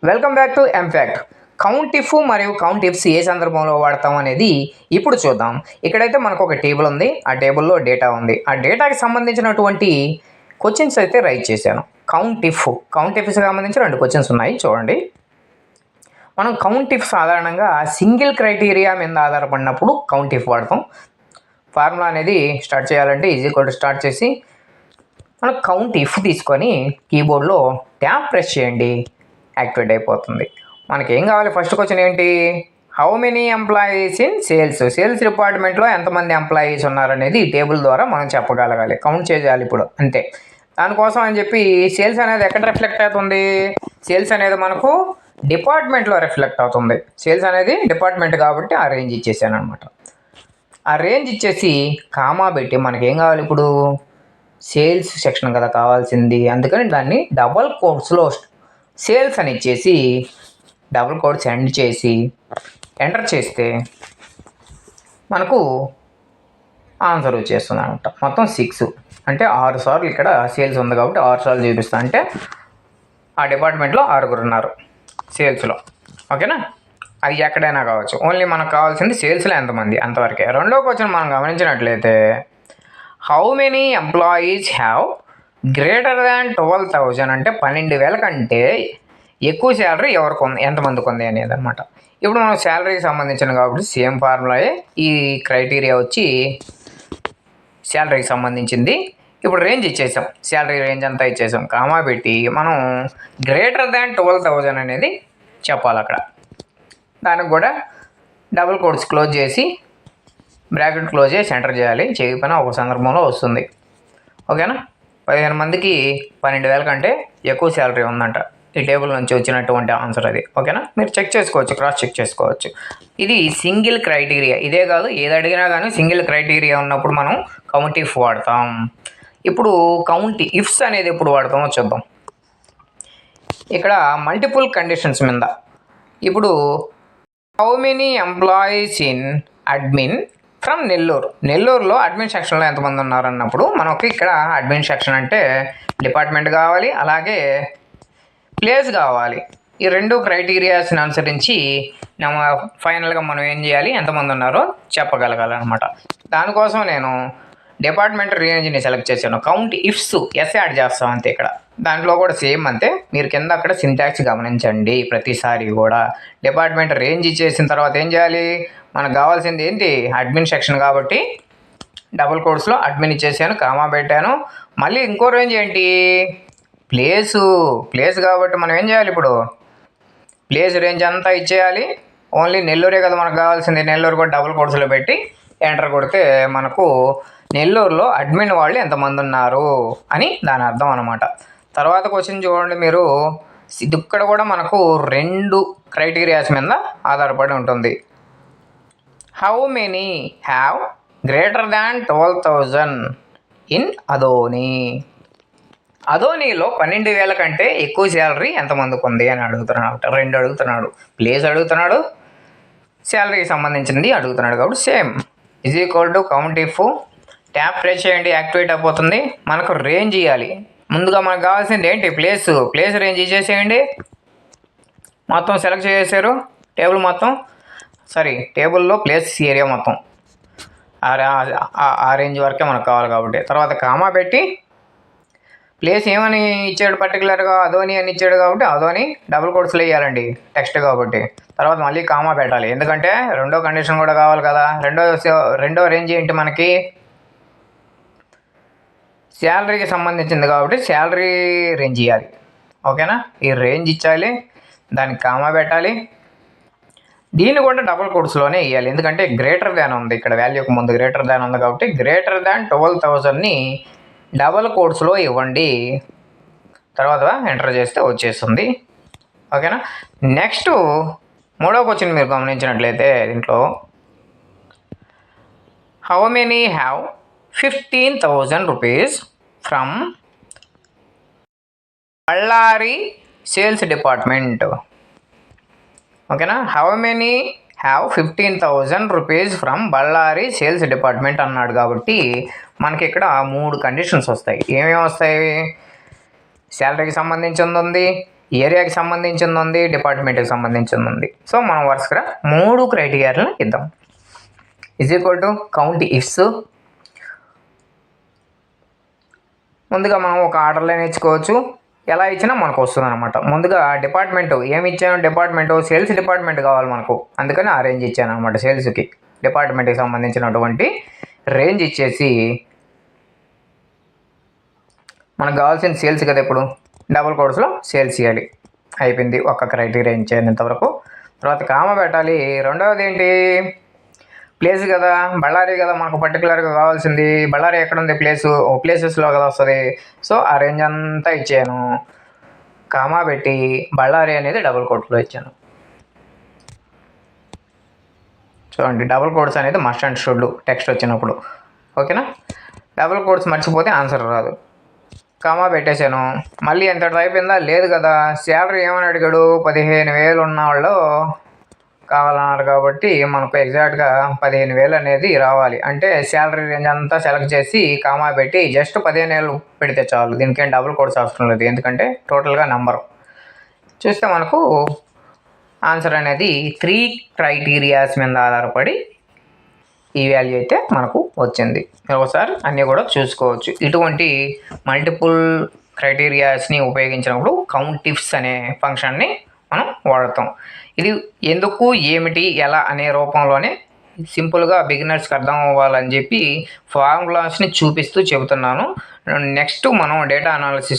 Welcome back to Mfact. Countif మరియు countifs ఏ సందర్భంలో వాడతాం అనేది ఇప్పుడు చూద్దాం. ఇక్కడైతే మనకు ఒక టేబుల్ ఉంది. ఆ టేబుల్లో డేటా ఉంది. ఆ డేటాకి సంబంధించినటువంటి క్వశ్చన్స్ అయితే రైట్ చేశాను. కౌంట్ ఇఫ్కి సంబంధించి 2 క్వశ్చన్స్ ఉన్నాయి చూడండి. మనం కౌంట్ ఇఫ్ సాధారణంగా సింగిల్ క్రైటీరియా మీద ఆధారపడినప్పుడు కౌంట్ ఇఫ్ వాడతాం. ఫార్ములా అనేది స్టార్ట్ చేయాలంటే స్టార్ట్ చేసి మనం కౌంట్ ఇఫ్ తీసుకొని కీబోర్డ్లో ట్యాప్ ప్రెస్ చేయండి, యాక్టివేట్ అయిపోతుంది. మనకి ఏం కావాలి? ఫస్ట్ క్వశ్చన్ ఏంటి? How many employees in sales డిపార్ట్మెంట్లో ఎంతమంది ఎంప్లాయీస్ ఉన్నారనేది ఈ టేబుల్ ద్వారా మనం చెప్పగలగాలి, కౌంట్ చేయాలి ఇప్పుడు అంతే. దానికోసం అని చెప్పి సేల్స్ అనేది ఎక్కడ రిఫ్లెక్ట్ అవుతుంది? సేల్స్ అనేది మనకు డిపార్ట్మెంట్లో రిఫ్లెక్ట్ అవుతుంది. సేల్స్ అనేది డిపార్ట్మెంట్ కాబట్టి ఆ రేంజ్ ఇచ్చేసాను అనమాట. ఆ రేంజ్ ఇచ్చేసి కామా పెట్టి మనకి ఏం కావాలి ఇప్పుడు? సేల్స్ సెక్షన్ కదా కావాల్సింది, అందుకని దాన్ని డబల్ కోట్స్లో సేల్స్ అని ఇచ్చేసి డబుల్ కోడ్ సెండ్ చేసి ఎంటర్ చేస్తే మనకు ఆన్సర్ వచ్చేస్తుంది అనమాట. మొత్తం 6 అంటే 6 సార్లు ఇక్కడ సేల్స్ ఉంది కాబట్టి 6 సార్లు చూపిస్తా. అంటే ఆ డిపార్ట్మెంట్లో 6 ఉన్నారు సేల్స్లో. ఓకేనా? అది ఎక్కడైనా కావచ్చు, ఓన్లీ మనకు కావాల్సింది సేల్స్లో ఎంతమంది అంతవరకే. రెండో క్వశ్చన్ మనం గమనించినట్లయితే how many employees have greater than 12,000 అంటే 12,000 కంటే ఎక్కువ శాలరీ ఎవరికి ఉంది, ఎంతమందికి ఉంది అనేది అనమాట. ఇప్పుడు మనం శాలరీకి సంబంధించిన కాబట్టి సేమ్ ఫార్ములాయే. ఈ క్రైటీరియా వచ్చి శాలరీకి సంబంధించింది. ఇప్పుడు రేంజ్ ఇచ్చేసాం, శాలరీ రేంజ్ అంతా ఇచ్చేసాం. కామా పెట్టి మనం గ్రేటర్ దాన్ 12,000 అనేది చెప్పాలి అక్కడ. దానికి కూడా డబుల్ కోట్స్ క్లోజ్ చేసి బ్రాకెట్ క్లోజ్ చేసి ఎంటర్ చేయాలి. చేయకపోయినా ఒక సందర్భంలో వస్తుంది. ఓకేనా? 15 మందికి 12,000 కంటే ఎక్కువ శాలరీ ఉందంట. ఈ టేబుల్ నుంచి వచ్చినటువంటి ఆన్సర్ అది. ఓకేనా? మీరు చెక్ చేసుకోవచ్చు, క్రాస్ చెక్ చేసుకోవచ్చు. ఇది సింగిల్ క్రైటీరియా. ఇదే కాదు, ఏది అడిగినా కానీ సింగిల్ క్రైటీరియా ఉన్నప్పుడు మనం కౌంట్ ఇఫ్ వాడతాం. ఇప్పుడు కౌంట్ ఇఫ్స్ అనేది ఎప్పుడు వాడతామో చూద్దాం. ఇక్కడ మల్టిపుల్ కండిషన్స్ మీద ఇప్పుడు how many employees in admin from నెల్లూరులో అడ్మిన్ సెక్షన్లో ఎంతమంది ఉన్నారు అన్నప్పుడు మనకి ఇక్కడ అడ్మిన్ సెక్షన్ అంటే డిపార్ట్మెంట్ కావాలి, అలాగే ప్లేస్ కావాలి. ఈ 2 క్రైటీరియాస్ని అనుసరించి ఫైనల్గా మనం ఏం చేయాలి? ఎంతమంది ఉన్నారో చెప్పగలగాలన్నమాట. దానికోసం నేను డిపార్ట్మెంట్ రేంజ్ని సెలెక్ట్ చేశాను. కౌంట్ ఇఫ్స్ ఎస్ యాడ్ చేస్తాం అంతే. ఇక్కడ దాంట్లో కూడా సేమ్ అంతే. మీరు కింద అక్కడ సింటాక్స్ గమనించండి. ప్రతిసారి కూడా డిపార్ట్మెంట్ రేంజ్ ఇచ్చేసిన తర్వాత ఏం చేయాలి? మనకు కావాల్సింది ఏంటి? అడ్మిన్ సెక్షన్ కాబట్టి డబుల్ కోట్స్లో అడ్మిన్ ఇచ్చేసాను, కామా పెట్టాను. మళ్ళీ ఇంకో రేంజ్ ఏంటి? ప్లేస్ కాబట్టి మనం ఏం చేయాలి? ఇప్పుడు ప్లేస్ రేంజ్ అంతా ఇచ్చేయాలి. ఓన్లీ నెల్లూరే కదా మనకు కావాల్సింది. నెల్లూరు కూడా డబుల్ కోట్స్లో పెట్టి ఎంటర్ కొడితే మనకు నెల్లూరులో అడ్మిన్ వాళ్ళు ఎంతమంది ఉన్నారు అని దాని అర్థం అనమాట. తర్వాత క్వశ్చన్ చూడండి మీరు. ఇక్కడ కూడా మనకు 2 క్రైటీరియాస్ మీద ఆధారపడి ఉంటుంది. How many have greater than 12,000 in అదోనీలో 12,000 కంటే ఎక్కువ శాలరీ ఎంతమందికి ఉంది అని అడుగుతున్నాడు. 2 అడుగుతున్నాడు, ప్లేస్ అడుగుతున్నాడు, శాలరీకి సంబంధించింది అడుగుతున్నాడు. కాబట్టి same is equal to count if tap press చేయండి, యాక్టివేట్ అయిపోతుంది. మనకు రేంజ్ ఇవ్వాలి. ముందుగా మనకు కావాల్సింది ఏంటి? ప్లేస్ రేంజ్ ఇచ్చేసేయండి. మొత్తం సెలెక్ట్ చేసేసారు టేబుల్ మొత్తం, టేబుల్లో ప్లేస్ ఏరియా మొత్తం ఆ రేంజ్ వరకే మనకు కావాలి కాబట్టి. తర్వాత కామా పెట్టి ప్లేస్ ఏమని ఇచ్చాడు? పర్టికులర్గా అదోని అని ఇచ్చాడు కాబట్టి అదోని డబుల్ కోట్స్లో వేయాలండి, టెక్స్ట్ కాబట్టి. తర్వాత మళ్ళీ కామా పెట్టాలి, ఎందుకంటే రెండో కండిషన్ కూడా కావాలి కదా. రెండో రేంజ్ ఏంటి మనకి? శాలరీకి సంబంధించింది కాబట్టి శాలరీ రేంజ్ ఇవ్వాలి. ఓకేనా? ఈ రేంజ్ ఇచ్చాలి, దానికి కామా పెట్టాలి. దీన్ని కూడా డబుల్ కోట్స్లోనే ఇవ్వాలి, ఎందుకంటే గ్రేటర్ దాన్ ఉంది ఇక్కడ. వాల్యూకి ముందు గ్రేటర్ దాన్ ఉంది కాబట్టి గ్రేటర్ దాన్ 12,000ని డబల్ కోట్స్లో ఇవ్వండి. తర్వాత ఎంటర్ చేస్తే వచ్చేస్తుంది. ఓకేనా? నెక్స్ట్ 3వ క్వశ్చన్ మీరు గమనించినట్లయితే దీంట్లో how many have 15,000 rupees from Bellary sales department. ఓకేనా? How many have 15,000 rupees from Bellary sales department అన్నాడు కాబట్టి మనకి ఇక్కడ 3 కండిషన్స్ వస్తాయి. ఏమేమి వస్తాయి? శాలరీకి సంబంధించింది ఉంది, ఏరియాకి సంబంధించింది ఉంది, డిపార్ట్మెంట్కి సంబంధించింది ఉంది. సో మనం వరుసగా 3 క్రైటీరియాలను ఇద్దాం. Is equal to count ifs. ముందుగా మనం ఒక ఆర్డర్ లైన్ ఇచ్చుకోవచ్చు, ఎలా ఇచ్చినా మనకు వస్తుంది అనమాట. ముందుగా డిపార్ట్మెంట్ ఏమి ఇచ్చాను, డిపార్ట్మెంట్ సేల్స్ డిపార్ట్మెంట్ కావాలి మనకు, అందుకని ఆ రేంజ్ ఇచ్చాను అనమాట. సేల్స్కి డిపార్ట్మెంట్కి సంబంధించినటువంటి రేంజ్ ఇచ్చేసి మనకు కావాల్సిన సేల్స్ కదా, ఇప్పుడు డబుల్ కోడ్స్లో సేల్స్ చేయాలి. అయిపోయింది ఒక క్రైటీరియా ఇచ్చాను ఇంతవరకు. తర్వాత కామ పెట్టాలి. రెండవది ఏంటి, ప్లేస్ కదా, బళ్ళారి కదా మనకు పర్టికులర్గా కావాల్సింది. బళ్ళారి ఎక్కడుంది ప్లేసెస్లో కదా వస్తుంది. సో ఆ రేంజ్ అంతా ఇచ్చాను, కామా పెట్టి బళ్ళారి అనేది డబుల్ కోట్స్లో ఇచ్చాను. చూడండి, డబుల్ కోట్స్ అనేది మస్ట్ అండ్ షుడ్ టెక్స్ట్ వచ్చినప్పుడు. ఓకేనా, డబుల్ కోట్స్ మర్చిపోతే ఆన్సర్ రాదు. కామా పెట్టేశాను. మళ్ళీ ఎంత అయిపోయిందా, లేదు కదా. శాలరీ ఏమని అడిగాడు, 15,000 ఉన్న వాళ్ళు కావాలన్నారు కాబట్టి మనకు ఎగ్జాక్ట్గా 15,000 అనేది రావాలి. అంటే శాలరీ రేంజ్ అంతా సెలెక్ట్ చేసి కామా పెట్టి జస్ట్ 15,000 పెడితే చాలు. దీనికేం డబుల్ కోడ్స్ అవసరం లేదు, ఎందుకంటే టోటల్గా నెంబరు చూస్తే మనకు ఆన్సర్ అనేది 3 క్రైటీరియాస్ మీద ఆధారపడి ఈ వాల్యూ అయితే మనకు వచ్చింది. ఒకసారి అన్నీ కూడా చూసుకోవచ్చు. ఇటువంటి మల్టిపుల్ క్రైటీరియాస్ని ఉపయోగించినప్పుడు కౌంట్ ఇఫ్స్ అనే ఫంక్షన్ని మనం వాడతాం. ఇది ఎందుకు, ఏమిటి, ఎలా అనే రూపంలోనే సింపుల్గా బిగినర్స్కి అర్థం అవ్వాలని చెప్పి ఫార్ములాస్ని చూపిస్తూ చెబుతున్నాను. నెక్స్ట్ మనం డేటా అనాలిసిస్